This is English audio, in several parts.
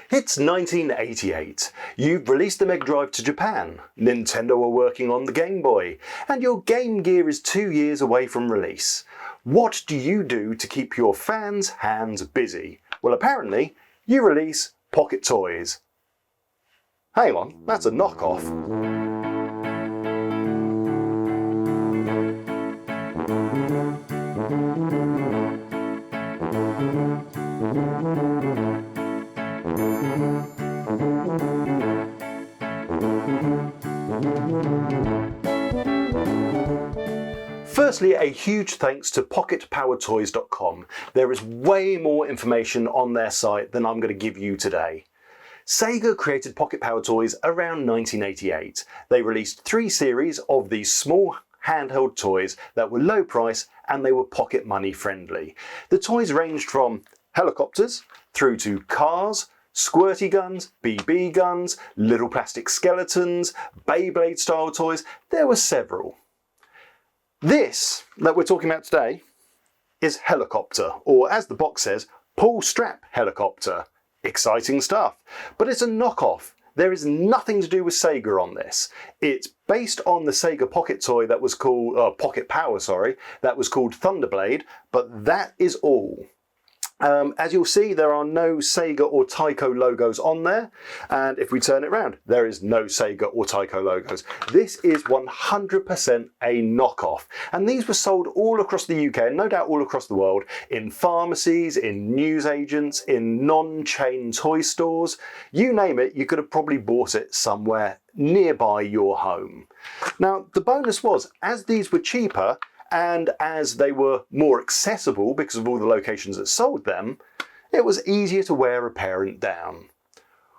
It's 1988. You've released the Mega Drive to Japan, Nintendo are working on the Game Boy, and your Game Gear is 2 years away from release. What do you do to keep your fans' hands busy? Well, apparently, you release pocket toys. Hang on, that's a knockoff. Firstly, a huge thanks to pocketpowertoys.com. There is way more information on their site than I'm going to give you today. Sega created Pocket Power Toys around 1988. They released 3 series of these small handheld toys that were low price and they were pocket money friendly. The toys ranged from helicopters through to cars, squirty guns, BB guns, little plastic skeletons, Beyblade style toys. There were several. This that we're talking about today is Helicopter, or as the box says, pull strap helicopter. Exciting stuff. But it's a knockoff. There is nothing to do with Sega on this. It's based on the Sega Pocket toy that was called, Pocket Power, sorry, that was called Thunderblade, but that is all. As you'll see, there are no Sega or Tyco logos on there, and if we turn it around, there is no Sega or Tyco logos. This is 100% a knockoff, and these were sold all across the UK, and no doubt all across the world, in pharmacies, in newsagents, in non-chain toy stores. You name it, you could have probably bought it somewhere nearby your home. Now, the bonus was, as these were cheaper, and as they were more accessible because of all the locations that sold them, it was easier to wear a parent down.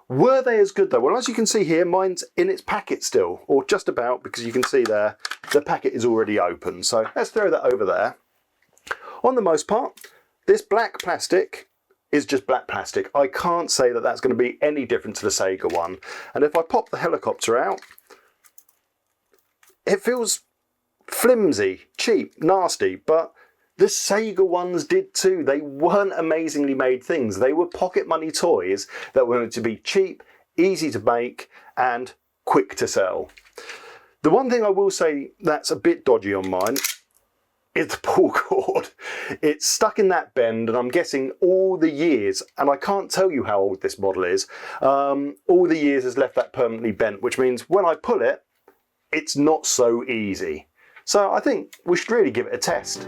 Were they as good though? Well, as you can see here, mine's in its packet still, or just about, because you can see there, the packet is already open. So let's throw that over there. On the most part, this black plastic is just black plastic. I can't say that that's going to be any different to the Sega one. And if I pop the helicopter out, it feels flimsy, cheap, nasty, but the Sega ones did too. They weren't amazingly made things. They were pocket money toys that were meant to be cheap, easy to make, and quick to sell. The one thing I will say that's a bit dodgy on mine is the pull cord. It's stuck in that bend, and I'm guessing all the years, and I can't tell you how old this model is, all the years has left that permanently bent, which means when I pull it, it's not so easy. So I think we should really give it a test.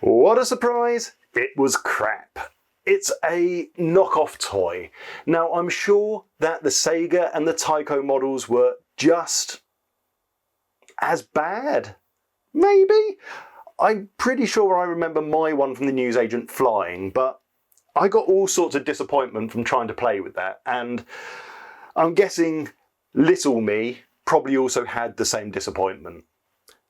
What a surprise! It was crap. It's a knockoff toy. Now, I'm sure that the Sega and the Tyco models were just as bad. Maybe? I'm pretty sure I remember my one from the newsagent flying, but I got all sorts of disappointment from trying to play with that, and I'm guessing little me probably also had the same disappointment.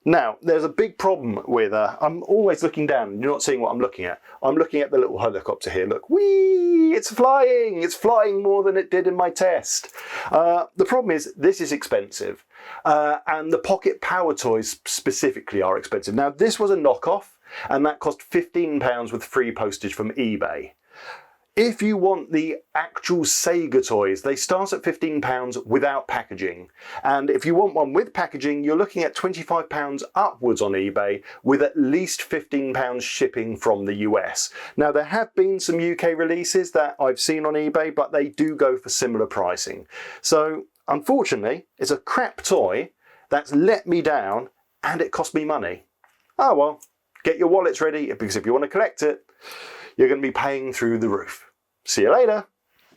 Now, there's a big problem with, I'm always looking down, you're not seeing what I'm looking at. I'm looking at the little helicopter here, look, whee, it's flying more than it did in my test. The problem is, this is expensive, and the Pocket Power Toys specifically are expensive. Now, this was a knockoff, and that cost £15 with free postage from eBay. If you want the actual Sega toys, they start at £15 without packaging. And if you want one with packaging, you're looking at £25 upwards on eBay, with at least £15 shipping from the US. Now, there have been some UK releases that I've seen on eBay, but they do go for similar pricing. So, unfortunately, it's a crap toy that's let me down and it cost me money. Oh well, get your wallets ready, because if you want to collect it, you're going to be paying through the roof. See you later.